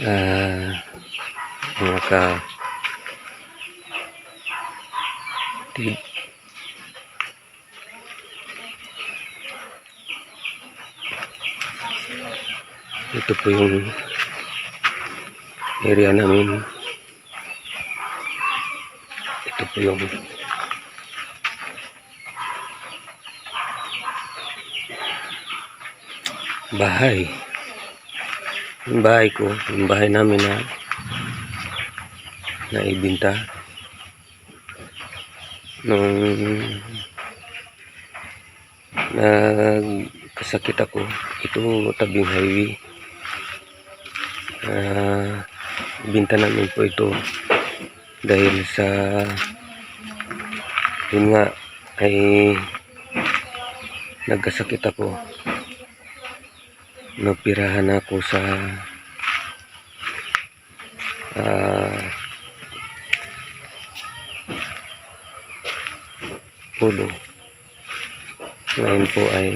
ah, mga kapatid, ito po yung area namin. Ito po yung bahay. Yung bahay ko, yung bahay namin na naibinta nung nagkasakit ako. Ito tabing highway. Binta namin po ito dahil sa yun nga ay nagkasakit ako. Napirahan ako sa ulo. Ngayon po ay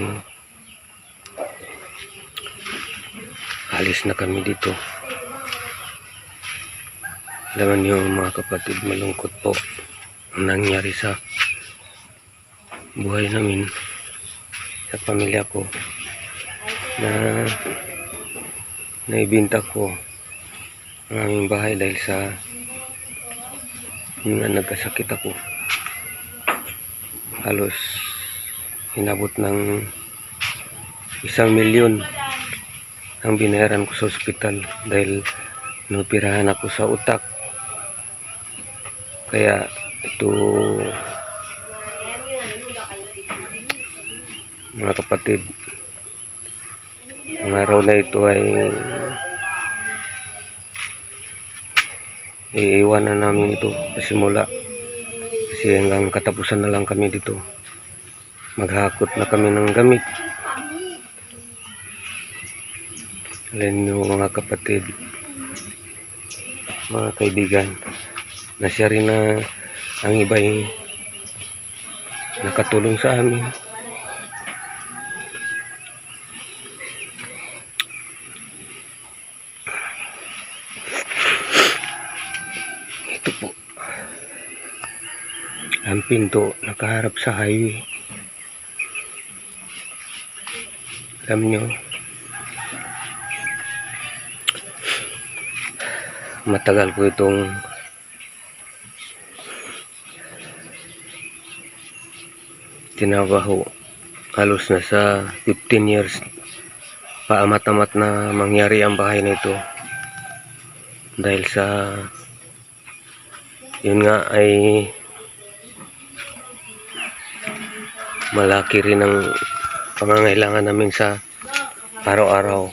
alis na kami dito. Alam niyo mga kapatid, malungkot po ang nangyari sa buhay namin, sa pamilya ko, na naibinta ko ang aming bahay dahil sa yung nagkasakit ako. Halos inabot ng 1,000,000 ang binayaran ko sa ospital dahil noperahan ako sa utak. Kaya ito mga kapatid, ang araw na ito ay iiwanan namin ito simula, kasi hanggang katapusan na lang kami dito. Maghakot na kami ng gamit. Alam nyo mga kapatid, mga kaibigan, na siya rin na ang iba ay nakatulong sa amin. Ito po ang pinto, nakaharap sa highway. Alam nyo, matagal ko itong tinabaho. Halos na sa 15 years paama't-amat na mangyari ang bahay na ito. Dahil sa yun nga ay malaki rin ang pangangailangan namin sa araw-araw.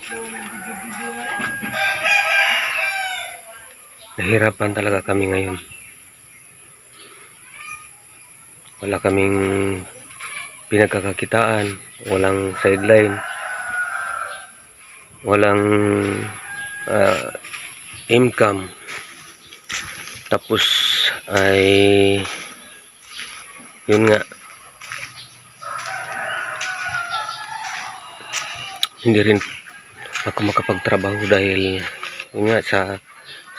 Nahirapan talaga kami ngayon. Wala kaming pinagkakakitaan, walang sideline, walang income. Tapos ay yun nga, hindi rin ako makapagtrabaho dahil yun nga sa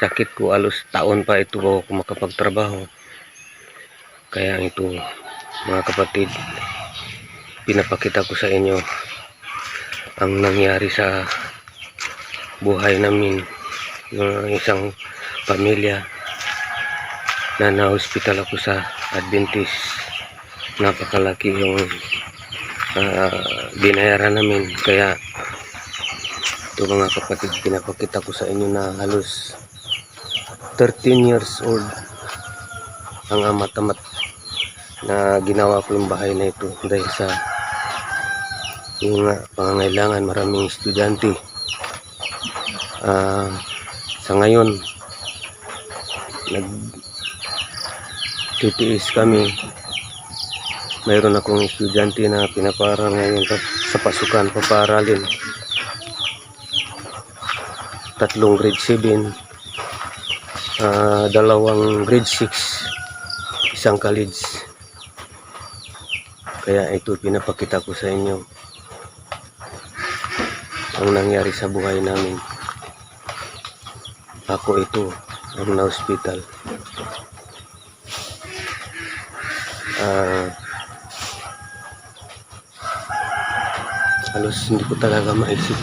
sakit ko. Alos taon pa ito ako makapagtrabaho. Kaya ito mga kapatid, pinapakita ko sa inyo ang nangyari sa buhay namin, yung isang pamilya na na-hospital ako sa Adventist. Napakalaki yung binayaran namin. Kaya ito mga kapatid, pinapakita ko sa inyo na halos 13 years old ang amat-amat na ginawa ko yung bahay na ito dahil sa yung pangangailangan. Maraming estudyante. Sa ngayon nagtitiis kami. Mayroon akong estudyante na pinaparal ngayon sa pasukan, paparalin. 3 grade 7, 2 grade 6, 1 college. Kaya ito pinapakita ko sa inyo ang nangyari sa buhay namin. ako ito ang na-hospital. Halos hindi ko talaga maisip,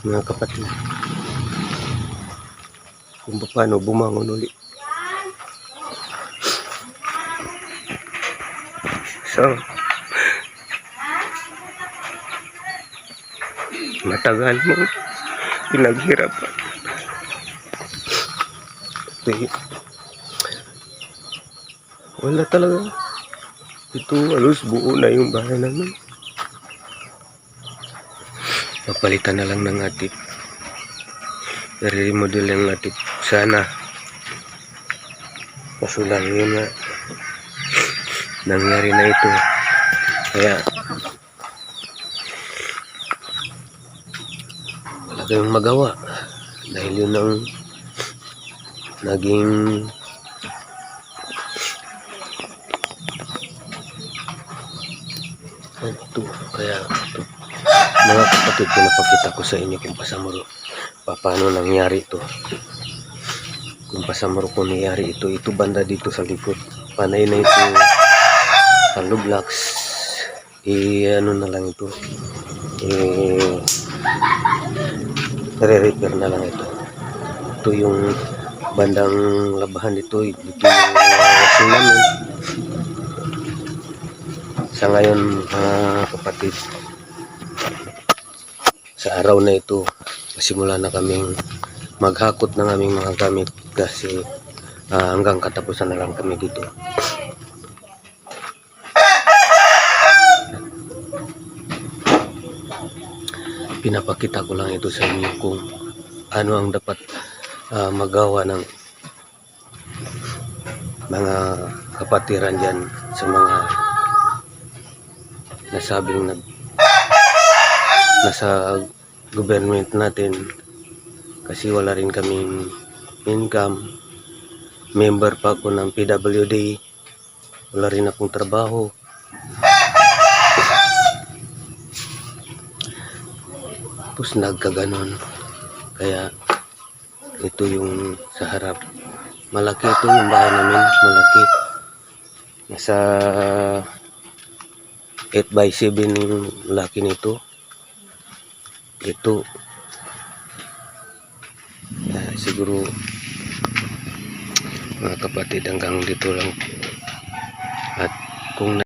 mga kapatid, kung paano bumangon uli. So, matagal mo pinaghirapan. Okay. Wala talaga. Ito halos buo na yung bahay namin. Papalitan na lang ng atip. I-remodel yung atip. Sana. Kaso lang yun nga. Nangyari na ito. Kaya wala kayong magawa. Dahil yun ang naging ito. Kaya ito, mga kapatid, pinapakita ko sa inyo kung paano nangyari ito. Kung pasamaro ko nangyari ito. Ito banda dito sa likod. Panay na ito. Hollow blocks. Ano na lang ito. Re-repair na lang ito. Ito yung bandang labahan dito. Dito yung wasing namin. Sa ngayon, mga kapatid, sa araw na ito, simula na kaming maghakot ng aming mga gamit kasi hanggang katapusan na lang kami dito. Pinapakita ko lang ito sa inyo kung ano ang dapat magawa ng mga kapatiran dyan sa mga nasabing nasa government natin, kasi wala rin kaming income. Member pa ako ng PWD, wala rin akong trabaho. Tapos nagkaganon. Kaya ito yung sa harap. Malaki ito yung bahay namin, malaki. Nasa 8x7 yung laki nito. Ito siguro, mga kapatid, hanggang dito lang. At kung